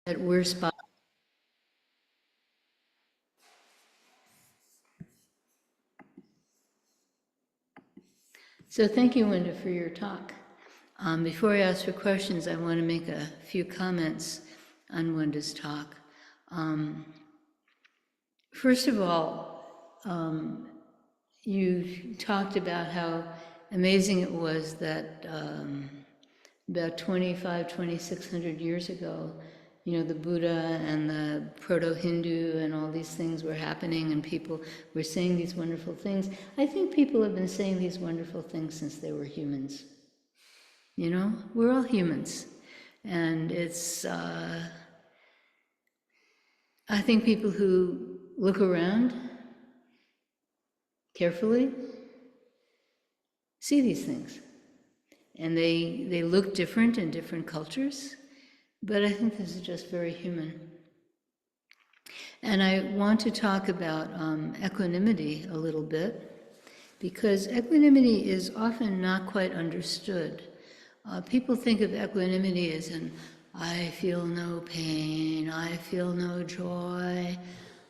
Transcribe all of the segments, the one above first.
that we're spot. So thank you, Linda, for your talk. Before I ask for questions, I want to make a few comments on Linda's talk. First of all, you talked about how amazing it was that about 2,600 years ago, the Buddha and the proto-Hindu and all these things were happening and people were saying these wonderful things. I think people have been saying these wonderful things since they were humans. We're all humans. And it's, I think people who look around carefully see these things. And they look different in different cultures, but I think this is just very human. And I want to talk about equanimity a little bit, because equanimity is often not quite understood. People think of equanimity as I feel no pain, I feel no joy,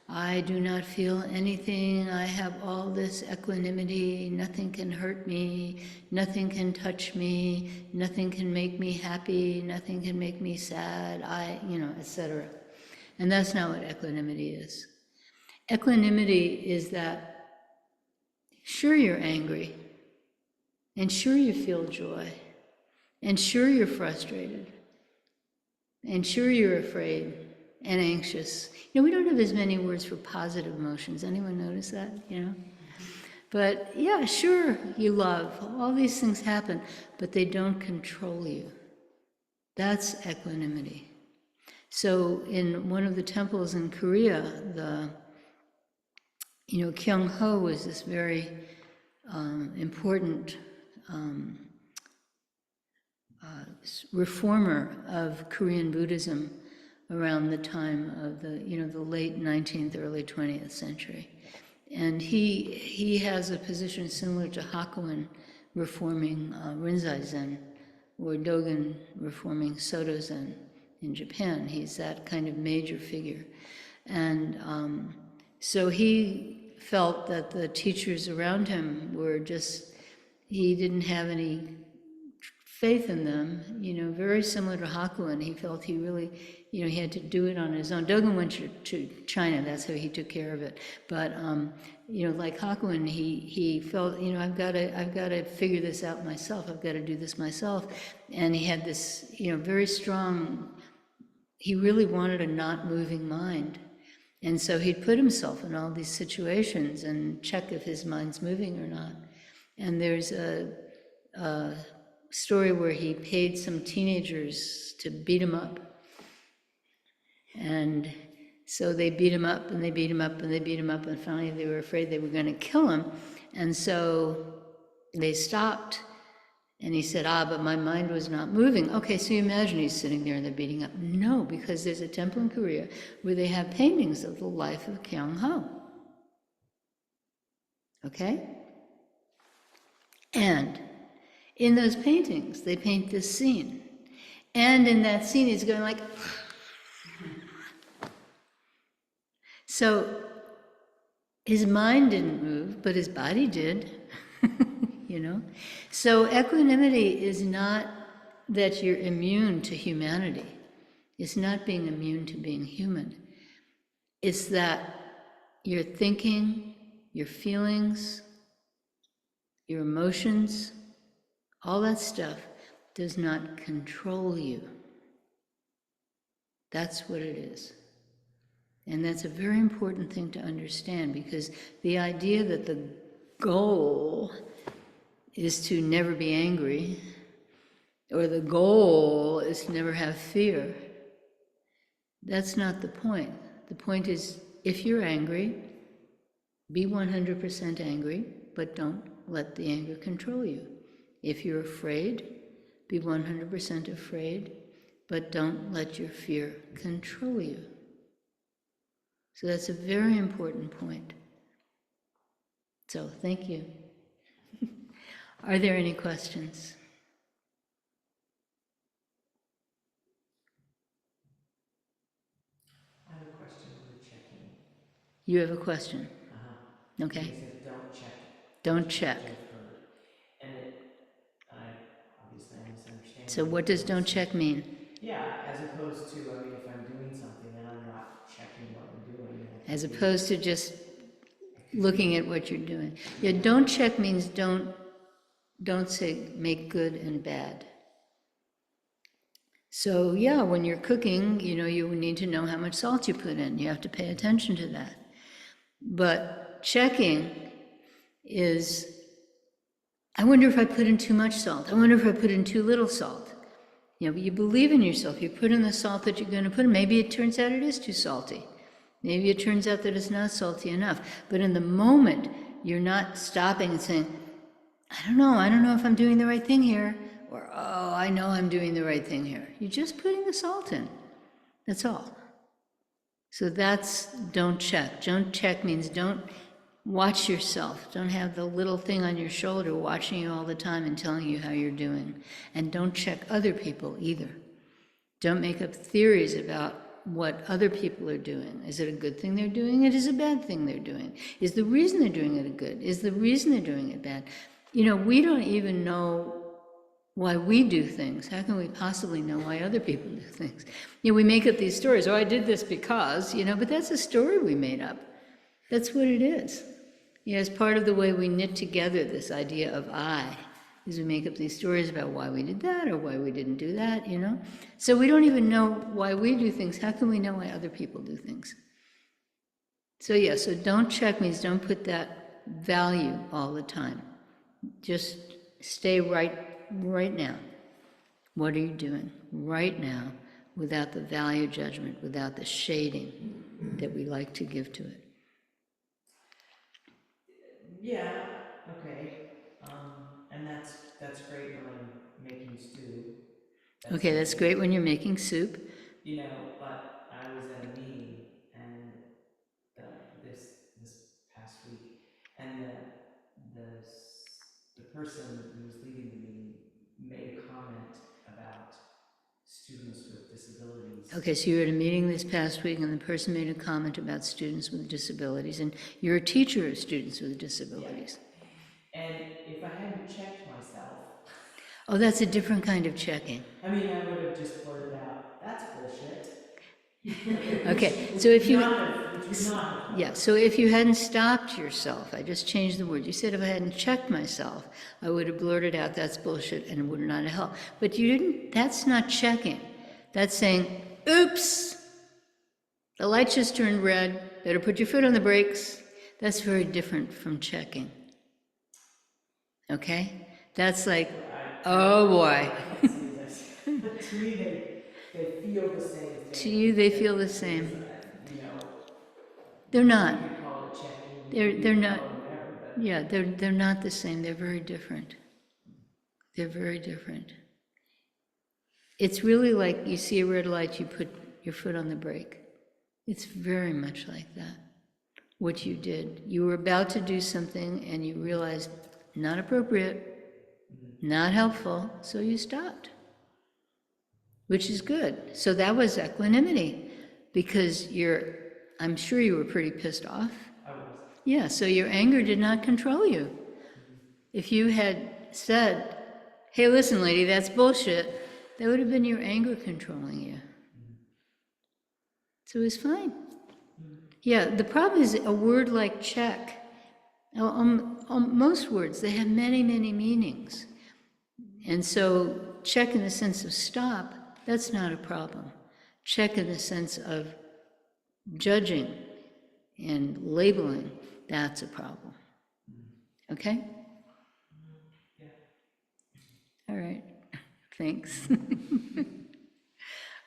I do not feel anything, I have all this equanimity, nothing can hurt me, nothing can touch me, nothing can make me happy, nothing can make me sad, etc. And that's not what equanimity is. Equanimity is that, sure you're angry, and sure you feel joy, and sure you're frustrated, and sure you're afraid and anxious. We don't have as many words for positive emotions. Anyone notice that? But yeah, sure, you love. All these things happen, but they don't control you. That's equanimity. So in one of the temples in Korea, Kyung-ho was this very important reformer of Korean Buddhism around the time of the late 19th, early 20th century. And he has a position similar to Hakuin reforming Rinzai Zen, or Dogen reforming Soto Zen in Japan. He's that kind of major figure. And so he felt that the teachers around him were he didn't have any faith in them, very similar to Hakuin. He felt he really, he had to do it on his own. Dogen went to China, that's how he took care of it. But, like Hakuin, he felt, I've got to figure this out myself. I've got to do this myself. And he had this, very strong, he really wanted a not moving mind. And so he'd put himself in all these situations and check if his mind's moving or not. And there's a story where he paid some teenagers to beat him up. And so they beat him up, and they beat him up, and they beat him up, and finally they were afraid they were going to kill him. And so they stopped, and he said, but my mind was not moving. Okay, so you imagine he's sitting there and they're beating up. No, because there's a temple in Korea where they have paintings of the life of Kyung-ho. Okay? And in those paintings, they paint this scene. And in that scene, he's going like... So his mind didn't move, but his body did, So equanimity is not that you're immune to humanity. It's not being immune to being human. It's that your thinking, your feelings, your emotions, all that stuff does not control you. That's what it is. And that's a very important thing to understand, because the idea that the goal is to never be angry, or the goal is to never have fear, that's not the point. The point is, if you're angry, be 100% angry, but don't let the anger control you. If you're afraid, be 100% afraid, but don't let your fear control you. So that's a very important point. So thank you. Are there any questions? You have a question. Okay. He says, don't check it. Don't check. Which I've heard. And obviously I'm misunderstanding. So what does don't check mean? Yeah, as opposed to, I mean, if I'm doing something and I'm not checking what I'm doing. As opposed to just looking at what you're doing. Yeah, don't check means don't say make good and bad. So yeah, when you're cooking, you know, you need to know how much salt you put in. You have to pay attention to that. But checking is, I wonder if I put in too much salt. I wonder if I put in too little salt. You know, you believe in yourself. You put in the salt that you're going to put in. Maybe it turns out it is too salty. Maybe it turns out that it's not salty enough. But in the moment, you're not stopping and saying, I don't know if I'm doing the right thing here. Or, oh, I know I'm doing the right thing here. You're just putting the salt in. That's all. So that's don't check. Don't check means don't watch yourself. Don't have the little thing on your shoulder watching you all the time and telling you how you're doing. And don't check other people either. Don't make up theories about what other people are doing. Is it a good thing they're doing? It is a bad thing they're doing. Is the reason they're doing it good? Is the reason they're doing it bad? You know, we don't even know why we do things. How can we possibly know why other people do things? You know, we make up these stories. Oh, I did this because, you know, but that's a story we made up. That's what it is. You know, it's part of the way we knit together this idea of I, is we make up these stories about why we did that or why we didn't do that, you know? So we don't even know why we do things. How can we know why other people do things? So yeah, so don't check means don't put that value all the time. Just stay right now. What are you doing right now without the value judgment, without the shading that we like to give to it? Yeah, okay. And that's great when I'm making stew. Okay, that's great when you're making soup. You know, but I was at a meeting and this past week, and the person who was leading the meeting made a comment about students with disabilities. Okay, so you were at a meeting this past week and the person made a comment about students with disabilities, and you're a teacher of students with disabilities. Yeah. And if I hadn't checked myself... Oh, that's a different kind of checking. I mean, I would have just blurted out, that's bullshit. Okay, so if you... Yeah, so if you hadn't stopped yourself, I just changed the word. You said if I hadn't checked myself, I would have blurted out, that's bullshit, and it would not have helped. But you didn't, that's not checking. That's saying, oops, the light just turned red, better put your foot on the brakes. That's very different from checking. Okay? That's like, oh boy. But to me, they feel the same thing. To you, they feel the same. You know, they're not. you could call it checking. They're not. Whatever, but yeah, they're not the same. They're very different. They're very different. It's really like you see a red light, you put your foot on the brake. It's very much like that. What you did. You were about to do something and you realized, not appropriate, not helpful, so you stopped. Which is good. So that was equanimity, because I'm sure you were pretty pissed off. I was. Yeah, so your anger did not control you. If you had said, hey, listen, lady, that's bullshit, that would have been your anger controlling you. So it was fine. Yeah, the problem is a word like check. Most words, they have many, many meanings. And so check in the sense of stop, that's not a problem. Check in the sense of judging and labeling, that's a problem. Okay? Yeah. All right. Thanks.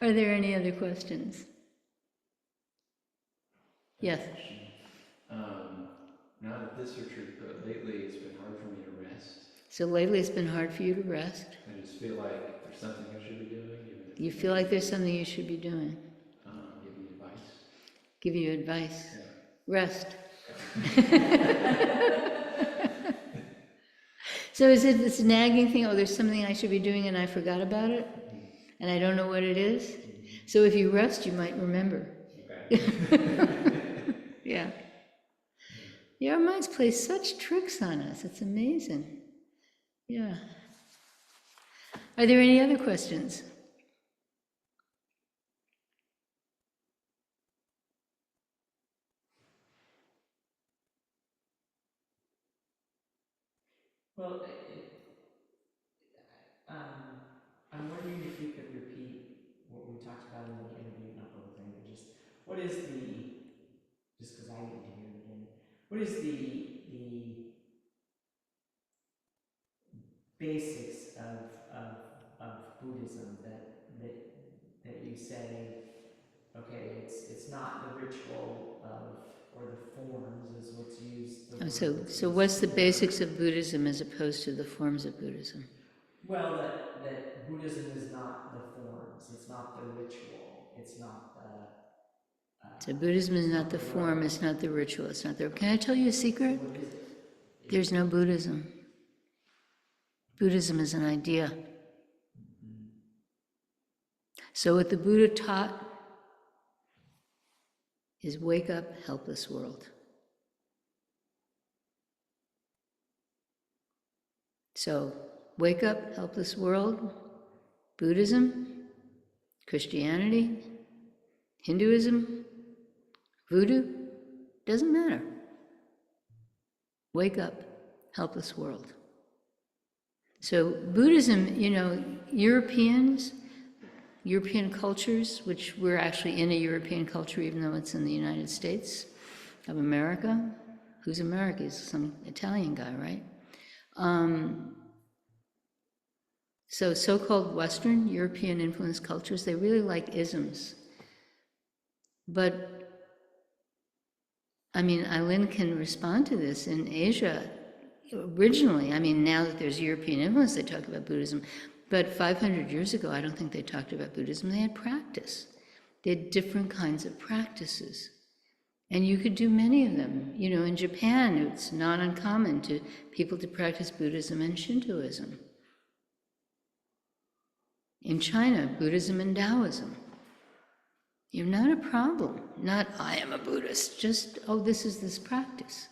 Are there any other questions? Yes. Not at this retreat, but lately it's been hard for me to rest. So lately it's been hard for you to rest. I just feel like there's something I should be doing. You feel like there's something you should be doing. Give me advice. Give you advice. Yeah. Rest. So is it this nagging thing, oh, there's something I should be doing and I forgot about it? And I don't know what it is? So if you rest, you might remember. Okay. Yeah. Yeah, our minds play such tricks on us. It's amazing. Yeah. Are there any other questions? Well, I'm wondering if you could repeat what we talked about in the interview, not the whole thing, but just what is just because I need to hear it again, what is the basics of Buddhism that you say, okay, it's not the ritual or the forms is what's used. So what's the basics of Buddhism as opposed to the forms of Buddhism? Well, that Buddhism is not the forms, it's not the ritual, it's not the. So Buddhism is not the form, it's not the ritual, it's not the... Can I tell you a secret? What is it? There's no Buddhism. Buddhism is an idea. So what the Buddha taught is wake up, helpless world. So wake up, helpless world, Buddhism, Christianity, Hinduism, Voodoo, doesn't matter. Wake up, helpless world. So Buddhism, European cultures, which we're actually in a European culture, even though it's in the United States of America. Who's America? He's some Italian guy, right? So so-called Western European influenced cultures, they really like isms. But, Eileen can respond to this. In Asia, originally, now that there's European influence, they talk about Buddhism. But 500 years ago, I don't think they talked about Buddhism. They had practice. They had different kinds of practices. And you could do many of them. In Japan, it's not uncommon to people to practice Buddhism and Shintoism. In China, Buddhism and Taoism. You're not a problem. Not, I am a Buddhist. Just, this is this practice.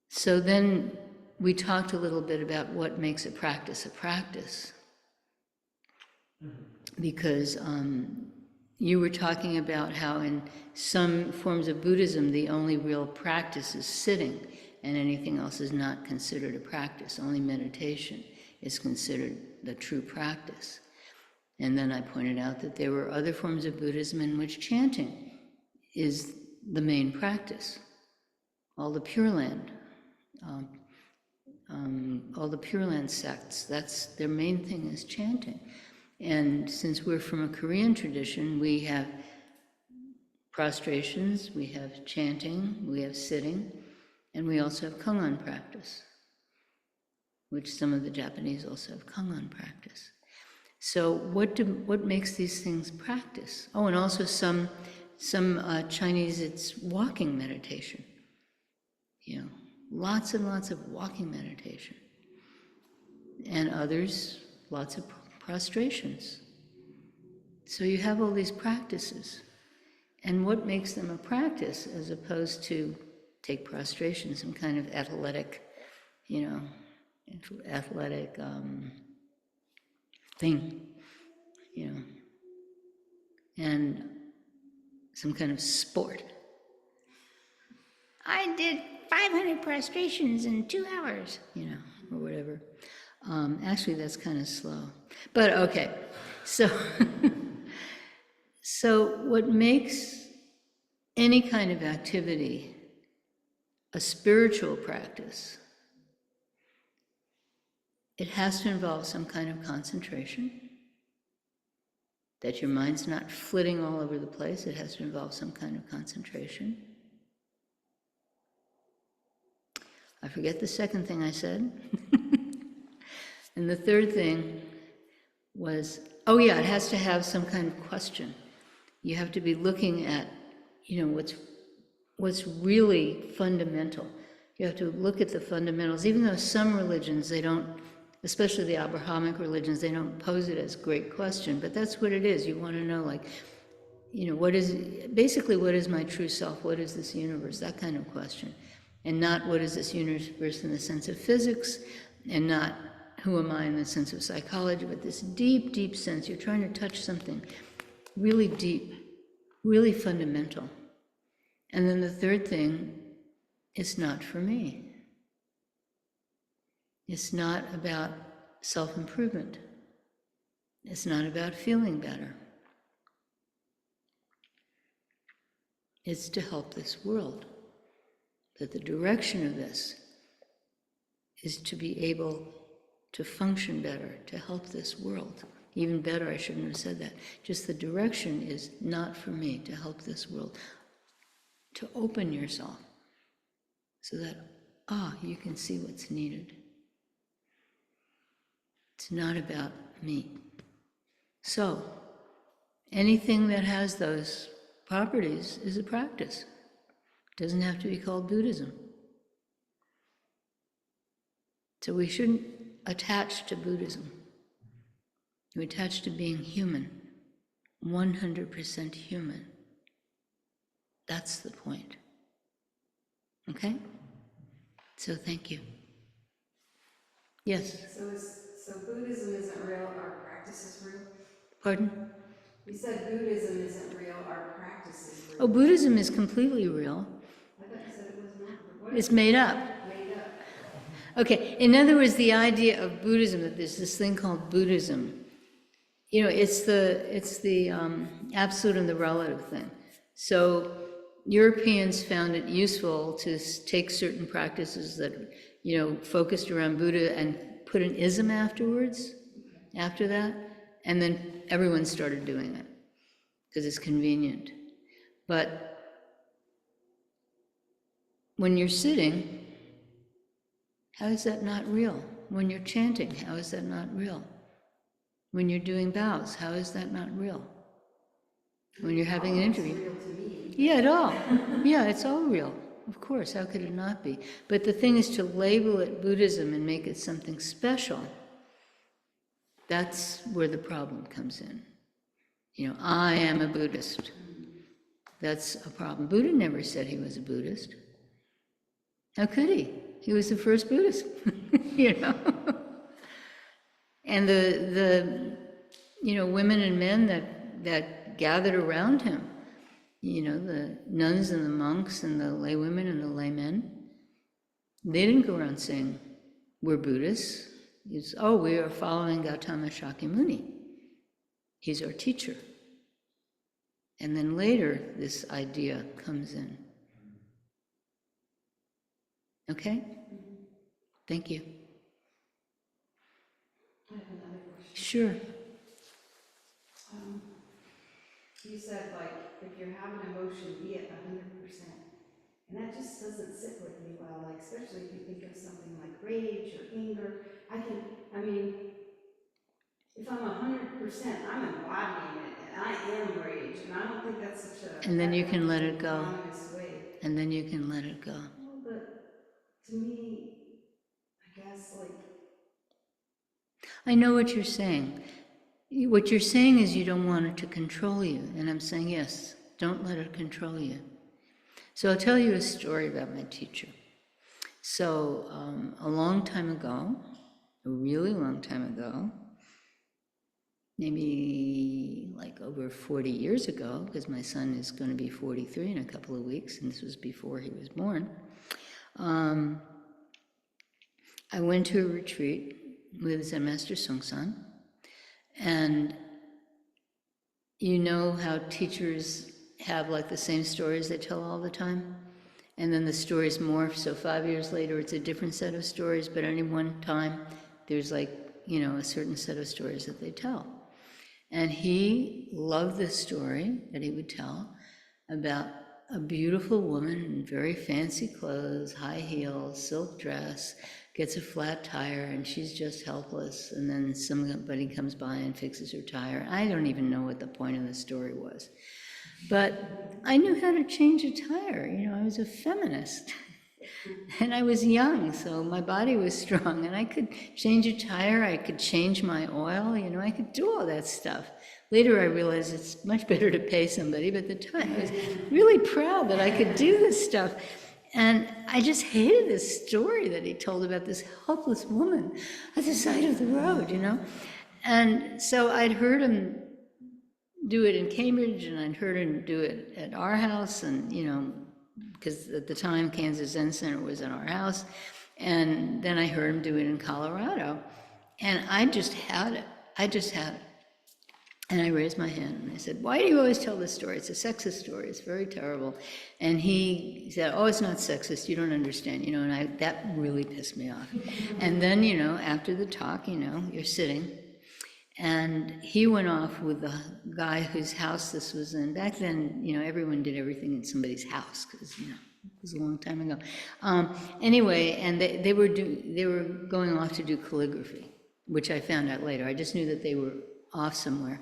So then we talked a little bit about what makes a practice. Because you were talking about how in some forms of Buddhism, the only real practice is sitting, and anything else is not considered a practice. Only meditation is considered the true practice. And then I pointed out that there were other forms of Buddhism in which chanting is the main practice. All the Pure Land sects, that's their main thing is chanting. And since we're from a Korean tradition, we have prostrations, we have chanting, we have sitting, and we also have Kongan practice, which some of the Japanese also have Kongan practice. So what makes these things practice? Oh, and also some Chinese, it's walking meditation. Lots and lots of walking meditation. And others, lots of prostrations. So you have all these practices. And what makes them a practice as opposed to take prostration, some kind of athletic thing, and some kind of sport. I did 500 prostrations in 2 hours, or whatever. Actually, that's kind of slow. But okay, so, so what makes any kind of activity a spiritual practice, it has to involve some kind of concentration, that your mind's not flitting all over the place. It has to involve some kind of concentration. I forget the second thing I said. And the third thing was, it has to have some kind of question. You have to be looking at, what's really fundamental. You have to look at the fundamentals, even though some religions, they don't, especially the Abrahamic religions, they don't pose it as a great question, but that's what it is. You want to know, what is my true self? What is this universe? That kind of question. And not what is this universe in the sense of physics, and not who am I in the sense of psychology, but this deep, deep sense. You're trying to touch something really deep, really fundamental. And then the third thing, it's not for me. It's not about self-improvement. It's not about feeling better. It's to help this world. That the direction of this is to be able to function better, to help this world. Even better, I shouldn't have said that. Just the direction is not for me, to help this world. To open yourself so that, you can see what's needed. It's not about me. So, anything that has those properties is a practice. It doesn't have to be called Buddhism. So we shouldn't attach to Buddhism. We attach to being human, 100% human. That's the point. Okay? So thank you. Yes? So Buddhism isn't real, our practice is real? Pardon? You said Buddhism isn't real, our practice is real. Oh, Buddhism is completely real. I thought you said it was not. What It's made up. made up? Okay, in other words, the idea of Buddhism, that there's this thing called Buddhism, it's the absolute and the relative thing. So Europeans found it useful to take certain practices that, focused around Buddha and put an ism afterwards, after that, and then everyone started doing it because it's convenient. But when you're sitting, how is that not real? When you're chanting, how is that not real? When you're doing bows, how is that not real? When you're having an interview. It's real to me. Yeah, at all. Yeah, it's all real. Of course, how could it not be? But the thing is to label it Buddhism and make it something special. That's where the problem comes in. I am a Buddhist. That's a problem. Buddha never said he was a Buddhist. How could he? He was the first Buddhist, And the women and men that gathered around him, the nuns and the monks and the lay women and the laymen, they didn't go around saying, we're Buddhists. We are following Gautama Shakyamuni. He's our teacher. And then later, this idea comes in. Okay? Thank you. I have another question. Sure. You said, if you have an emotion, be it 100%. And that just doesn't sit with me well, especially if you think of something like rage or anger. If I'm 100%, I'm embodying it, and I am rage, and I don't think that's such a... And then you can let it go. ...autonomous way. And then you can let it go. Well, but to me, I guess, I know what you're saying. What you're saying is you don't want it to control you. And I'm saying, yes, don't let it control you. So I'll tell you a story about my teacher. So a long time ago, a really long time ago, maybe over 40 years ago, because my son is going to be 43 in a couple of weeks, and this was before he was born, I went to a retreat with Zen Master Songsan, and you know how teachers have the same stories they tell all the time? And then the stories morph, so 5 years later it's a different set of stories, but any one time there's a certain set of stories that they tell. And he loved this story that he would tell about a beautiful woman in very fancy clothes, high heels, silk dress, gets a flat tire, and she's just helpless, and then somebody comes by and fixes her tire. I don't even know what the point of the story was. But I knew how to change a tire. I was a feminist. And I was young, so my body was strong, and I could change a tire, I could change my oil, I could do all that stuff. Later I realized it's much better to pay somebody, but at the time I was really proud that I could do this stuff. And I just hated this story that he told about this helpless woman at the side of the road, you know? And so I'd heard him do it in Cambridge, and I'd heard him do it at our house, and, you know, because at the time Kansas Zen Center was in our house. And then I heard him do it in Colorado. And I just had it. I just had it. And I raised my hand and I said, why do you always tell this story? It's a sexist story. It's very terrible. And he said, oh, it's not sexist. You don't understand, you know, and that really pissed me off. And then, you know, after the talk, you know, you're sitting. And he went off with the guy whose house this was in. Back then, you know, everyone did everything in somebody's house because, you know, it was a long time ago. Anyway, and they were going off to do calligraphy, which I found out later. I just knew that they were off somewhere.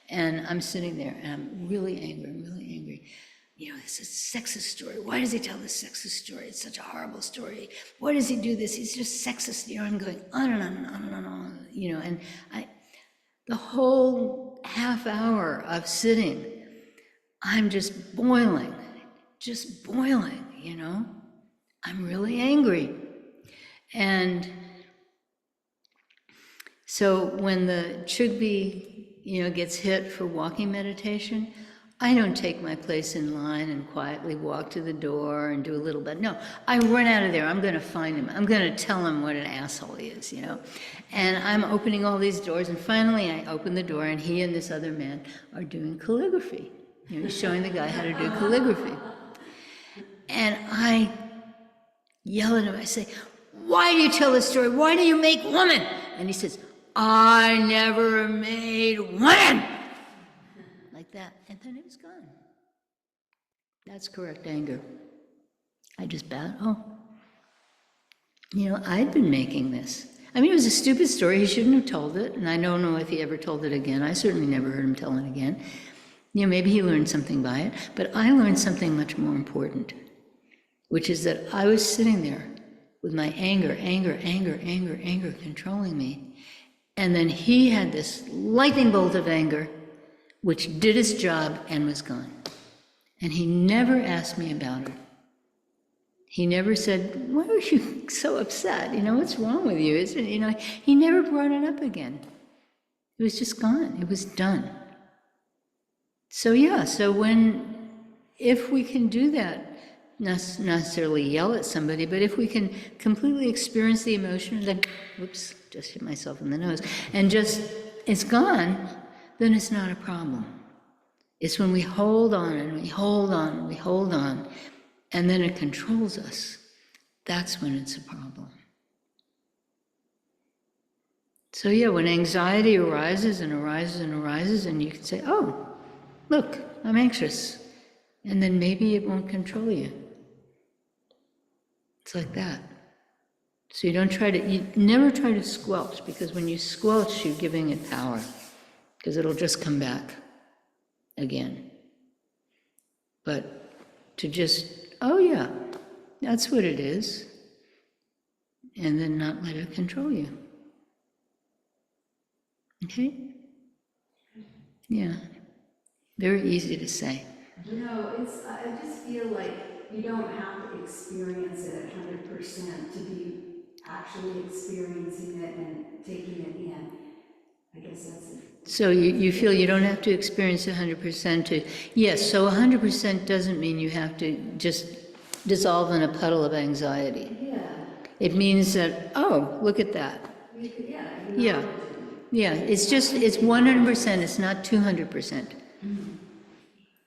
And I'm sitting there and I'm really angry. I'm really angry. You know, it's a sexist story. Why does he tell this sexist story? It's such a horrible story. Why does he do this? He's just sexist. You know, I'm going on and on and on and on and on. You know, and the whole half hour of sitting, I'm just boiling, you know? I'm really angry. And so when the Chugbi, you know, gets hit for walking meditation, I don't take my place in line and quietly walk to the door and do a little bit. No, I run out of there. I'm going to find him. I'm going to tell him what an asshole he is, you know. And I'm opening all these doors, and finally I open the door, and he and this other man are doing calligraphy. You know, he's showing the guy how to do calligraphy. And I yell at him. I say, why do you tell this story? Why do you make women? And he says, I never made women. Like that, and then it was gone. That's correct anger. I just bowed, oh. You know, I'd been making this. I mean, it was a stupid story. He shouldn't have told it, and I don't know if he ever told it again. I certainly never heard him tell it again. You know, maybe he learned something by it, but I learned something much more important, which is that I was sitting there with my anger controlling me, and then he had this lightning bolt of anger which did its job and was gone. And he never asked me about it. He never said, why are you so upset? You know, what's wrong with you? Isn't, you know, he never brought it up again. It was just gone. It was done. So yeah, if we can do that, not necessarily yell at somebody, but if we can completely experience the emotion and then, whoops, just hit myself in the nose, and just, it's gone, then it's not a problem. It's when we hold on and we hold on and we hold on, and then it controls us. That's when it's a problem. So yeah, when anxiety arises and arises and arises, and you can say, oh, look, I'm anxious. And then maybe it won't control you. It's like that. So you never try to squelch, because when you squelch, you're giving it power. Because it'll just come back again. But to just, oh yeah, that's what it is, and then not let it control you. Okay? Yeah. Very easy to say. You know, I just feel like you don't have to experience it 100% to be actually experiencing it and taking it in. I guess that's it. So you feel you don't have to experience 100% to, yes, so 100% doesn't mean you have to just dissolve in a puddle of anxiety. Yeah. It means that, oh, look at that. Yeah. Yeah, it's 100%, it's not 200%. And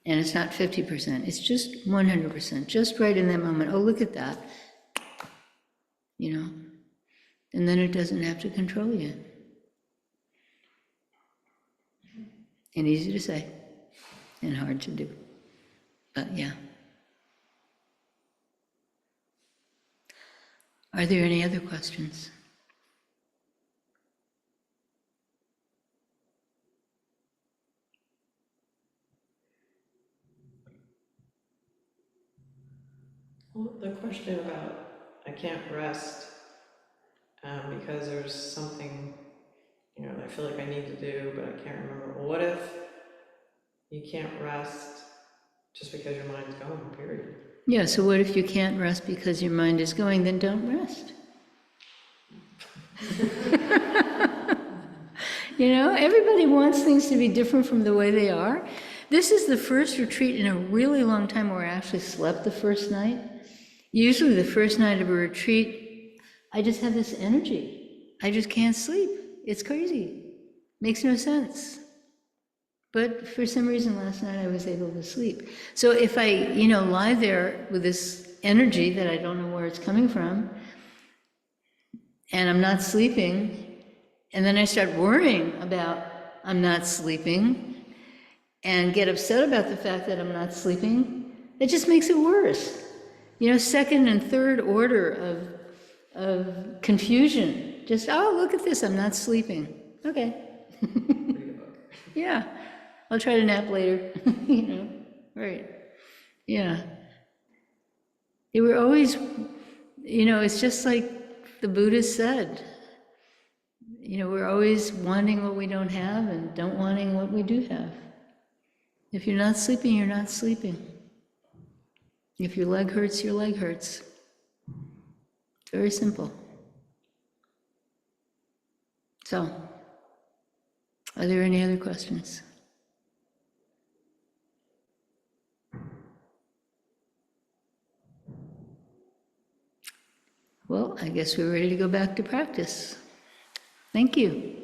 it's not 50%, it's just 100%, just right in that moment. Oh, look at that. You know? And then it doesn't have to control you. And easy to say, and hard to do. But yeah. Are there any other questions? Well, the question about I can't rest because there's something, you know, I feel like I need to do, but I can't remember. Well, what if You can't rest just because your mind's going, period. Yeah, so what if you can't rest because your mind is going? Then don't rest. You know, everybody wants things to be different from the way they are. This is the first retreat in a really long time where I actually slept the first night. Usually the first night of a retreat, I just have this energy. I just can't sleep. It's crazy. Makes no sense. But for some reason last night I was able to sleep. So if I, lie there with this energy that I don't know where it's coming from, and I'm not sleeping, and then I start worrying about I'm not sleeping, and get upset about the fact that I'm not sleeping, it just makes it worse. Second and third order of confusion. Just, oh, look at this, I'm not sleeping. Okay. Read a book. Yeah, I'll try to nap later, right. Yeah. They were always, it's just like the Buddha said, we're always wanting what we don't have and don't wanting what we do have. If you're not sleeping, you're not sleeping. If your leg hurts, your leg hurts. It's very simple. So, are there any other questions? Well, I guess we're ready to go back to practice. Thank you.